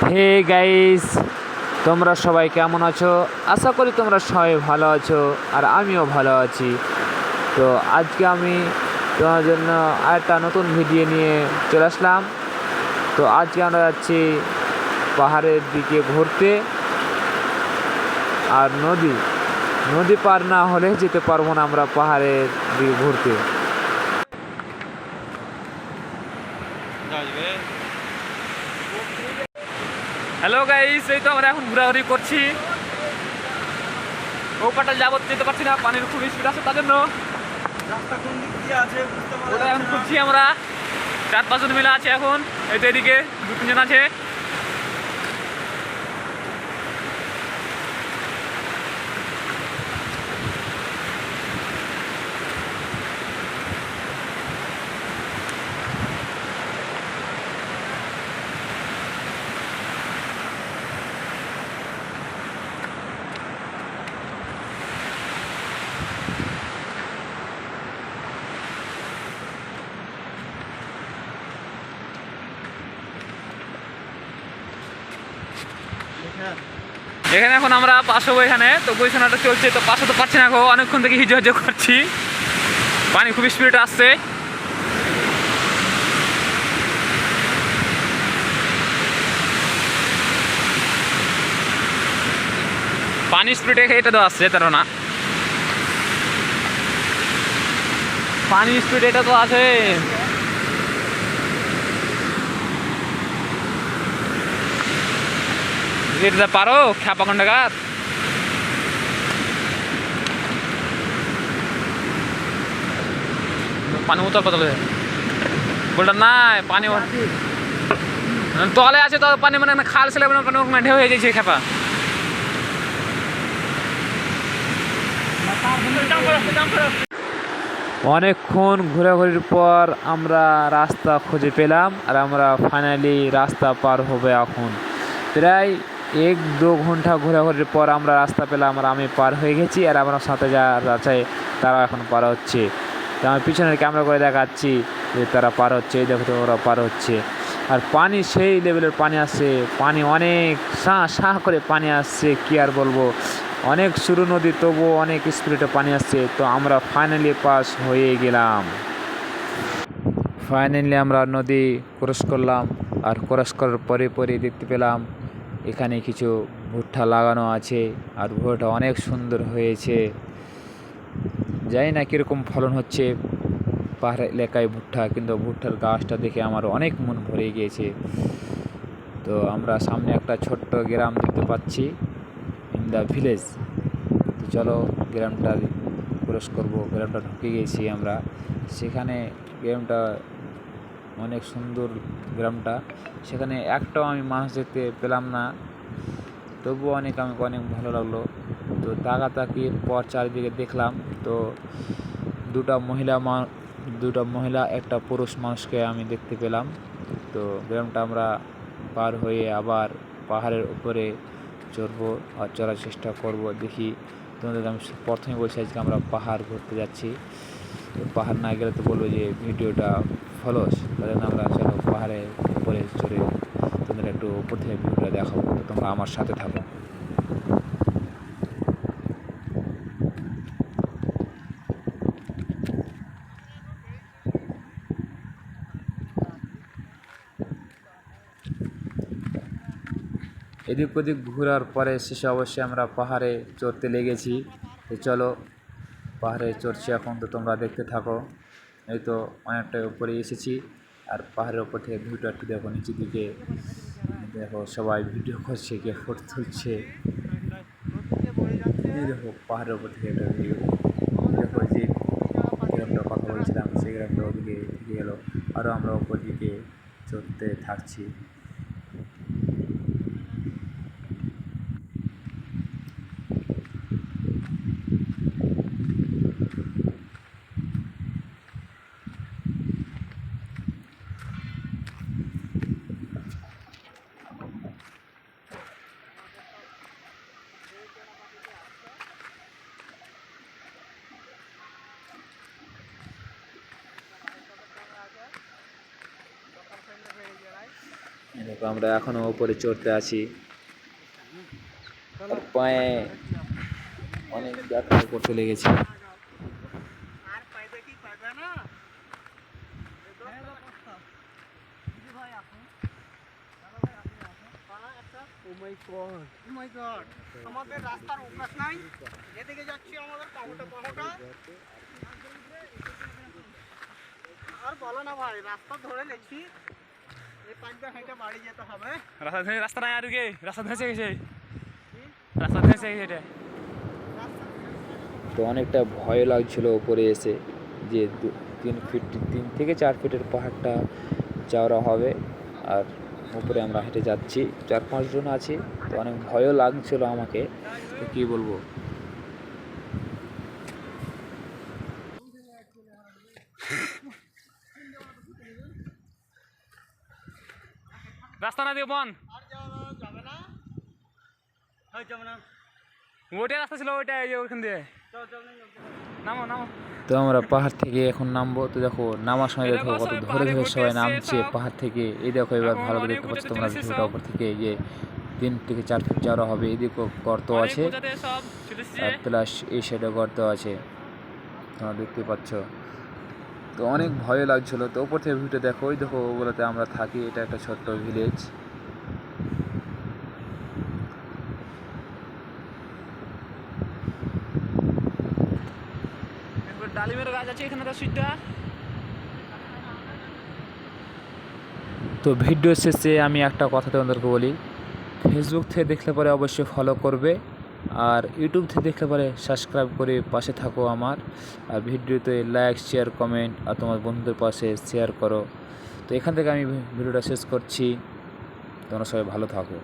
Hey guys, তোমরা সবাই কেমন আছো? আশা করি তোমরা সবাই ভালো আছো আর আমিও ভালো আছি। তো আজকে আমি তোমার জন্য আরেকটা নতুন ভিডিও নিয়ে চলে আসলাম। তো আজকে আমরা যাচ্ছি পাহাড়ের দিকে ঘুরতে। আর নদী পার না হলে যেতে পারবো না আমরা পাহাড়ের দিকে ঘুরতে। হ্যালো গাইস, এই তো আমরা এখন ঘোরাঘুরি করছি। ও পাটা যাবো, যেতে পারছি না, পানির খুব স্পিড আছে, তার জন্য রাস্তা কোন দিক দিয়ে আছে বুঝতে পারা ওটা এখন যাচ্ছে না। খুঁজছি আমরা। 4-5 জন মিলে আছে এখন, এই তো এদিকে 2-3 জন আছে। এখানে এখন আমরা পাশ হবো, এখানে তো পজিশনটা চলছে, তো পাশ হতে পারছি না, এখন অনেকক্ষণ থেকে হিজো হিজো করছি, পানি খুব স্পিডে আসছে। পানি স্পিডে এটা তো আসছে, তার না পানি স্পিড এটা তো আছে। যেতে পারো খ্যাপা খন্ডাকার। পানি উত্তর কত বলটা নাই, পানি তলে আছে, তো পানি মানে খাল ছিল, ঢেউ হয়ে যাচ্ছে খেপা। অনেকক্ষণ ঘোরাঘুরির পর আমরা রাস্তা খুঁজে পেলাম, আর আমরা ফাইনালি রাস্তা পার হবে এখন। প্রায় 1-2 ঘন্টা ঘোরাঘুরির পর আমরা রাস্তা পেলাম, আর আমি পার হয়ে গেছি, আর আমার সাথে যারা আছে তারা এখন পার হচ্ছে। তো আমি পিছনের ক্যামেরা করে দেখাচ্ছি যে তারা পার হচ্ছে, এই দেখো তো ওরা পার হচ্ছে। আর পানি সেই লেভেলের পানি আসছে, পানি অনেক শাঁ করে পানি আসছে, কি আর বলবো। অনেক সরু নদী, তবুও অনেক স্পিডে পানি আসছে। তো আমরা ফাইনালি পাস হয়ে গেলাম। ফাইনালি আমরা নদী ক্রস করলাম, আর ক্রস করার পরে দেখতে পেলাম এখানে কিছু ভুট্টা লাগানো আছে, আর ভুট্টা অনেক সুন্দর হয়েছে। জানি না কীরকম ফলন হচ্ছে পাহাড় এলাকায় ভুট্টা, কিন্তু ভুট্টার গাছটা দেখে আমার অনেক মন ভরে গিয়েছে। তো আমরা সামনে একটা ছোট্ট গ্রাম দেখতে পাচ্ছি, ইন দ্য ভিলেজ। তো চলো গ্রামটা ক্রস করবো। গ্রামটা ঢুকে গেছি আমরা, সেখানে গ্রামটা অনেক সুন্দর। গ্রামটা সেখানে একটাও আমি মানুষ দেখতে পেলাম না, তবুও আমাকে অনেক ভালো লাগলো। তো তাকাতাকির পর চারিদিকে দেখলাম, তো দুটা মহিলা একটা পুরুষ মানুষকে আমি দেখতে পেলাম। তো গ্রামটা আমরা পার হয়ে আবার পাহাড়ের উপরে চড়বো, আর চড়ার চেষ্টা করব। দেখি, তোমাদের আমি প্রথমে বলছি আজকে আমরা পাহাড় ঘুরতে যাচ্ছি। তো পাহাড় না গেলে তো বলবো যে ভিডিওটা ফলস, তাই জন্য আমরা চলো পাহাড়ের উপরে চড়ে তোমাদের একটু উপর থেকে ভিডিওটা দেখাবো। তো তোমরা আমার সাথে থাকো। এদিক ওদিক ঘোরার পরে শেষে অবশ্যই আমরা পাহাড়ে চড়তে লেগেছি। তো চলো পাহাড়ে চড়ছি এখন, তো তোমরা দেখতে থাকো। এই তো অনেকটা উপরে এসেছি, আর পাহাড়ের উপর থেকে ভিউটা একটু দেখো, নিচের দিকে দেখো সবাই ভিডিও করছে, কে ফটো তুলছে। এই দেখো পাহাড়ের উপর থেকে একটা ভিউ দেখো, যে গ্রামটা কথা বলছিলাম সেই গ্রামটা ওদিকে থেকে গেলো, আরও আমরা উপর দিকে চড়তে থাকছি। দেখো আমরা এখনো উপরে চড়তে আছি, আর পায়ে অনেক ব্যথা করতে লেগেছে। আর পাইবে কি পাইবে না? আমাদের রাস্তার অভ্যাস নাই, যেদিকে যাচ্ছি আমাদের পাহুটা পাহুটা। আর বলো না ভাই, রাস্তা ধরে লেছি, এই পাঁচ দিয়ে হেঁটে বাড়ি যেতে হবে। রাস্তা নাই আর কি, রাস্তা ধরেছে গেছে, রাস্তা ধরেছে গেছে এটা। তো অনেকটা ভয় লাগছিল উপরে এসে, যে 3 থেকে 4 ফিটের পাহাড়টা চওড়া হবে, আর উপরে আমরা হেঁটে যাচ্ছি, 4-5 জন আছি। তো অনেক ভয়ও লাগছিল আমাকে, তো কী বলবো। রাস্তা না দিয়ে বন, আর যাওয়া যাবে না, হয় যাবে না, ওইটাই রাস্তা ছিল, ওইটাই এই যে ওইখান দিয়ে চল চল নেই নামো নামো। তো আমরা পাহাড় থেকে এখন নামবো। তো দেখো নামার সময় দেখো কত ধরে ধরে সবাই নামছে পাহাড় থেকে। এই দেখো এবার ভালো করে দেখতে পাচ্ছ তোমরা ভিউটা উপর থেকে, যে 3 থেকে 4 ফিট চওড়া হবে। এদিকে গর্ত আছে, সব চলে এসেছে। আর প্লাস এই সাইডে গর্ত আছে, তোমরা দেখতে পাচ্ছ। তো অনেক ভয় লাগছিল। তো উপর থেকে ভিউটা দেখো, ওই দেখো ওগুলোতে আমরা থাকি, এটা একটা ছোট্ট ভিলেজ। ডালিমের গাছ আছে এখানে, তো সুইটটা। তো ভিডিও শেষে আমি একটা কথা তোমাদেরকে বলি, ফেসবুক থেকে দেখলে পরে অবশ্যই ফলো করবে, আর ইউটিউব থেকে দেখলে পরে সাবস্ক্রাইব করে পাশে থাকো আমার। আর ভিডিওতে লাইক, শেয়ার, কমেন্ট আর তোমার বন্ধুদের পাশে শেয়ার করো। তো এখান থেকে আমি ভিডিওটা শেষ করছি। তোমরা সবাই ভালো থাকো।